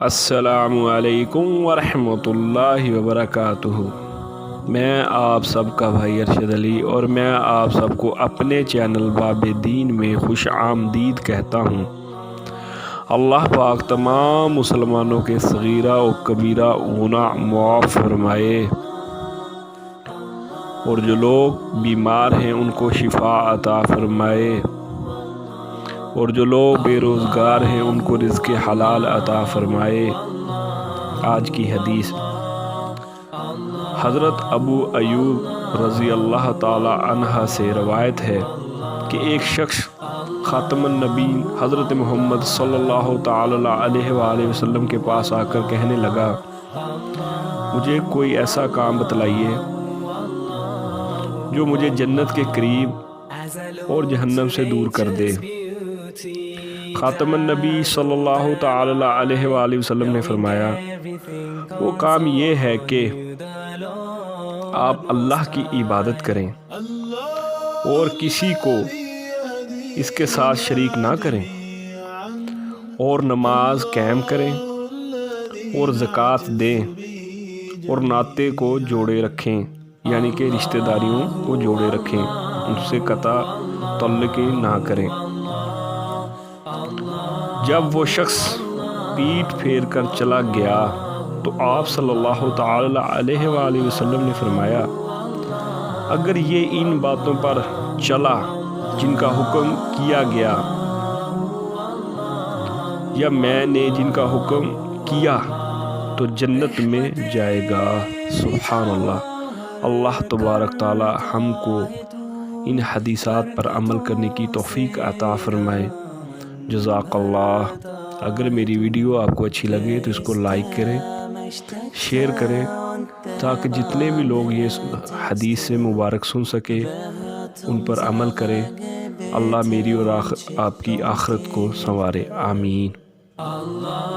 السلام علیکم ورحمۃ اللہ وبرکاتہ۔ میں آپ سب کا بھائی ارشد علی اور میں آپ سب کو اپنے چینل باب دین میں خوش آمدید کہتا ہوں۔ اللہ پاک تمام مسلمانوں کے صغیرہ و کبیرہ گناہ معاف فرمائے، اور جو لوگ بیمار ہیں ان کو شفا عطا فرمائے، اور جو لوگ بے روزگار ہیں ان کو رزق حلال عطا فرمائے۔ آج کی حدیث حضرت ابو ایوب رضی اللہ تعالی عنہ سے روایت ہے کہ ایک شخص خاتم النبیین حضرت محمد صلی اللہ تعالی علیہ وآلہ وسلم کے پاس آ کر کہنے لگا، مجھے کوئی ایسا کام بتلائیے جو مجھے جنت کے قریب اور جہنم سے دور کر دے۔ خاتم النبی صلی اللہ تعالی علیہ وآلہ وسلم نے فرمایا، وہ کام یہ ہے کہ آپ اللہ کی عبادت کریں اور کسی کو اس کے ساتھ شریک نہ کریں، اور نماز قائم کریں اور زکوٰۃ دیں، اور ناطے کو جوڑے رکھیں، یعنی کہ رشتہ داریوں کو جوڑے رکھیں، ان سے قطع تعلق نہ کریں۔ جب وہ شخص پیٹھ پھیر کر چلا گیا تو آپ صلی اللہ تعالی علیہ وآلہ وسلم نے فرمایا، اگر یہ ان باتوں پر چلا جن کا حکم کیا گیا یا میں نے جن کا حکم کیا تو جنت میں جائے گا۔ سبحان اللہ۔ اللہ تبارک تعالی ہم کو ان حدیثات پر عمل کرنے کی توفیق عطا فرمائے۔ جزاک اللہ۔ اگر میری ویڈیو آپ کو اچھی لگے تو اس کو لائک کریں، شیئر کریں، تاکہ جتنے بھی لوگ یہ حدیث سے مبارک سن سکے ان پر عمل کریں۔ اللہ میری اور آپ کی آخرت کو سنوارے، آمین۔